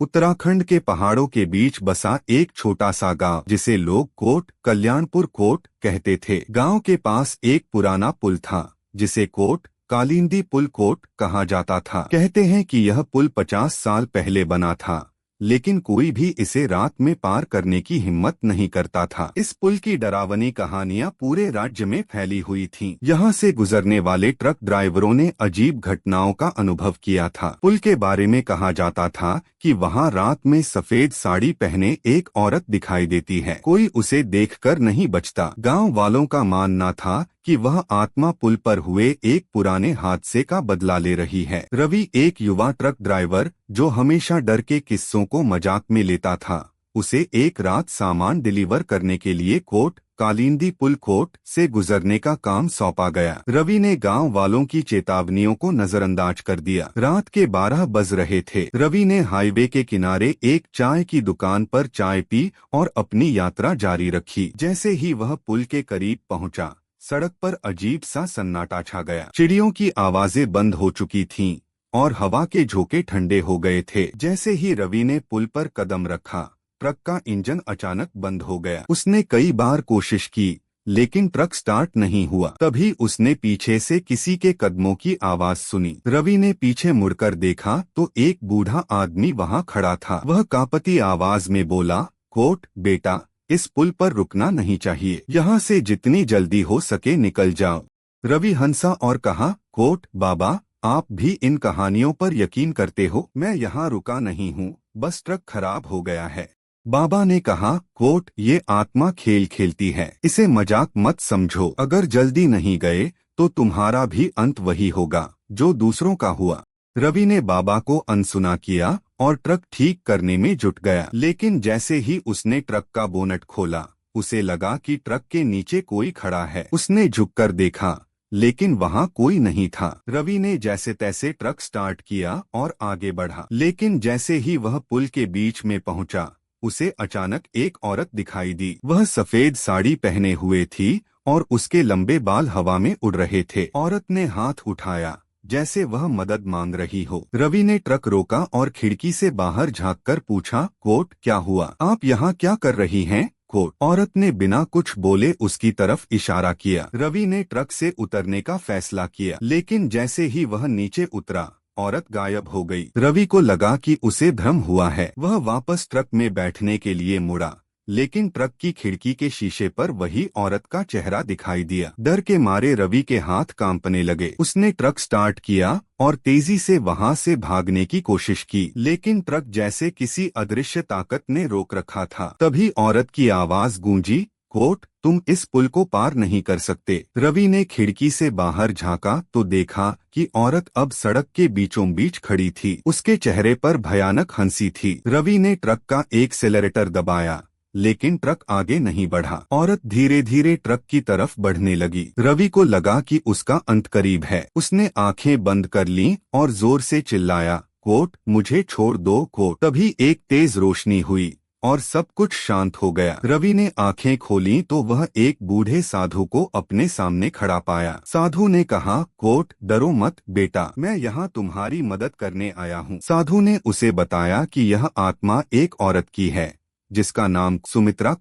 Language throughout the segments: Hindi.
उत्तराखंड के पहाड़ों के बीच बसा एक छोटा सा गांव जिसे लोग कोट कल्याणपुर कोट कहते थे। गांव के पास एक पुराना पुल था जिसे कोट कालिंदी पुल कोट कहा जाता था। कहते हैं कि यह पुल 50 साल पहले बना था, लेकिन कोई भी इसे रात में पार करने की हिम्मत नहीं करता था। इस पुल की डरावनी कहानियां पूरे राज्य में फैली हुई थीं। यहाँ से गुजरने वाले ट्रक ड्राइवरों ने अजीब घटनाओं का अनुभव किया था। पुल के बारे में कहा जाता था कि वहाँ रात में सफेद साड़ी पहने एक औरत दिखाई देती है। कोई उसे देखकर नहीं बचता। गांव वालों का मानना था कि वह आत्मा पुल पर हुए एक पुराने हादसे का बदला ले रही है। रवि एक युवा ट्रक ड्राइवर जो हमेशा डर के किस्सों को मजाक में लेता था, उसे एक रात सामान डिलीवर करने के लिए कोट कालिंदी पुल कोट से गुजरने का काम सौंपा गया। रवि ने गांव वालों की चेतावनियों को नजरअंदाज कर दिया। रात के 12 बज रहे थे। रवि ने हाईवे के किनारे एक चाय की दुकान पर चाय पी और अपनी यात्रा जारी रखी। जैसे ही वह पुल के करीब पहुंचा, सड़क पर अजीब सा सन्नाटा छा गया। चिड़ियों की आवाजें बंद हो चुकी थीं और हवा के झोंके ठंडे हो गए थे। जैसे ही रवि ने पुल पर कदम रखा, ट्रक का इंजन अचानक बंद हो गया। उसने कई बार कोशिश की, लेकिन ट्रक स्टार्ट नहीं हुआ। तभी उसने पीछे से किसी के कदमों की आवाज सुनी। रवि ने पीछे मुड़कर देखा तो एक बूढ़ा आदमी वहां खड़ा था। वह कांपती आवाज में बोला, कोट बेटा, इस पुल पर रुकना नहीं चाहिए। यहाँ से जितनी जल्दी हो सके निकल जाओ। रवि हंसा और कहा, कोट बाबा, आप भी इन कहानियों पर यकीन करते हो? मैं यहाँ रुका नहीं हूँ, बस ट्रक खराब हो गया है। बाबा ने कहा, कोट, ये आत्मा खेल खेलती है, इसे मजाक मत समझो। अगर जल्दी नहीं गए तो तुम्हारा भी अंत वही होगा जो दूसरों का हुआ। रवि ने बाबा को अनसुना किया और ट्रक ठीक करने में जुट गया। लेकिन जैसे ही उसने ट्रक का बोनट खोला, उसे लगा कि ट्रक के नीचे कोई खड़ा है। उसने झुककर देखा, लेकिन वहां कोई नहीं था। रवि ने जैसे तैसे ट्रक स्टार्ट किया और आगे बढ़ा। लेकिन जैसे ही वह पुल के बीच में पहुंचा, उसे अचानक एक औरत दिखाई दी। वह सफेद साड़ी पहने हुए थी और उसके लंबे बाल हवा में उड़ रहे थे। औरत ने हाथ उठाया जैसे वह मदद मांग रही हो। रवि ने ट्रक रोका और खिड़की से बाहर झांककर पूछा, कोट, क्या हुआ? आप यहाँ क्या कर रही हैं? कोट। औरत ने बिना कुछ बोले उसकी तरफ इशारा किया। रवि ने ट्रक से उतरने का फैसला किया, लेकिन जैसे ही वह नीचे उतरा, औरत गायब हो गई। रवि को लगा कि उसे भ्रम हुआ है। वह वापस ट्रक में बैठने के लिए मुड़ा, लेकिन ट्रक की खिड़की के शीशे पर वही औरत का चेहरा दिखाई दिया। डर के मारे रवि के हाथ कांपने लगे। उसने ट्रक स्टार्ट किया और तेजी से वहां से भागने की कोशिश की, लेकिन ट्रक जैसे किसी अदृश्य ताकत ने रोक रखा था। तभी औरत की आवाज गूंजी, कोट, तुम इस पुल को पार नहीं कर सकते। रवि ने खिड़की से बाहर झांका तो देखा कि औरत अब सड़क के बीचों बीच खड़ी थी। उसके चेहरे पर भयानक हंसी थी। रवि ने ट्रक का एक्सेलरेटर दबाया, लेकिन ट्रक आगे नहीं बढ़ा। औरत धीरे धीरे ट्रक की तरफ बढ़ने लगी। रवि को लगा कि उसका अंत करीब है। उसने आंखें बंद कर लीं और जोर से चिल्लाया, कोट, मुझे छोड़ दो कोट। तभी एक तेज रोशनी हुई और सब कुछ शांत हो गया। रवि ने आंखें खोली तो वह एक बूढ़े साधु को अपने सामने खड़ा पाया। साधु ने कहा, कोट, डरो मत बेटा, मैं यहाँ तुम्हारी मदद करने आया हूँ। साधु ने उसे बताया कि यह आत्मा एक औरत की है जिसका नाम सुमित्रा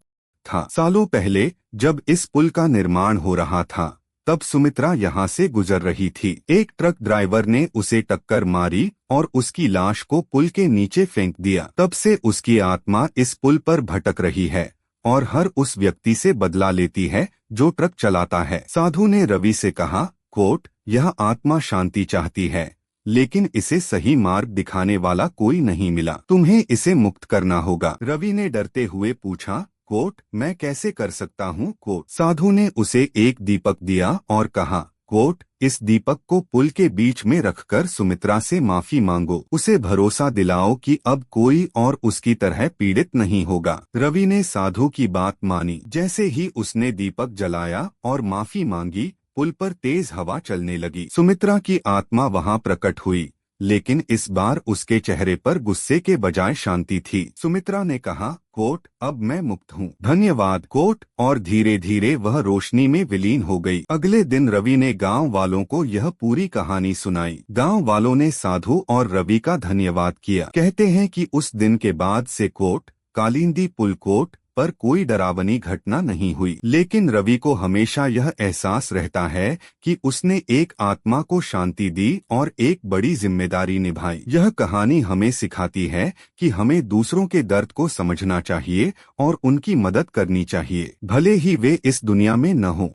था। सालों पहले जब इस पुल का निर्माण हो रहा था, तब सुमित्रा यहाँ से गुजर रही थी। एक ट्रक ड्राइवर ने उसे टक्कर मारी और उसकी लाश को पुल के नीचे फेंक दिया। तब से उसकी आत्मा इस पुल पर भटक रही है और हर उस व्यक्ति से बदला लेती है जो ट्रक चलाता है। साधु ने रवि से कहा, कोट, यह आत्मा शांति चाहती है, लेकिन इसे सही मार्ग दिखाने वाला कोई नहीं मिला। तुम्हें इसे मुक्त करना होगा। रवि ने डरते हुए पूछा, कोट, मैं कैसे कर सकता हूँ? कोट। साधु ने उसे एक दीपक दिया और कहा, कोट, इस दीपक को पुल के बीच में रखकर सुमित्रा से माफी मांगो। उसे भरोसा दिलाओ कि अब कोई और उसकी तरह पीड़ित नहीं होगा। रवि ने साधु की बात मानी। जैसे ही उसने दीपक जलाया और माफी मांगी, पुल पर तेज हवा चलने लगी। सुमित्रा की आत्मा वहां प्रकट हुई, लेकिन इस बार उसके चेहरे पर गुस्से के बजाय शांति थी। सुमित्रा ने कहा, कोट, अब मैं मुक्त हूँ। धन्यवाद कोट। और धीरे धीरे वह रोशनी में विलीन हो गई। अगले दिन रवि ने गांव वालों को यह पूरी कहानी सुनाई। गांव वालों ने साधु और रवि का धन्यवाद किया। कहते हैं कि उस दिन के बाद से कोट कालिंदी पुल कोट पर कोई डरावनी घटना नहीं हुई। लेकिन रवि को हमेशा यह एहसास रहता है कि उसने एक आत्मा को शांति दी और एक बड़ी जिम्मेदारी निभाई। यह कहानी हमें सिखाती है कि हमें दूसरों के दर्द को समझना चाहिए और उनकी मदद करनी चाहिए, भले ही वे इस दुनिया में न हो।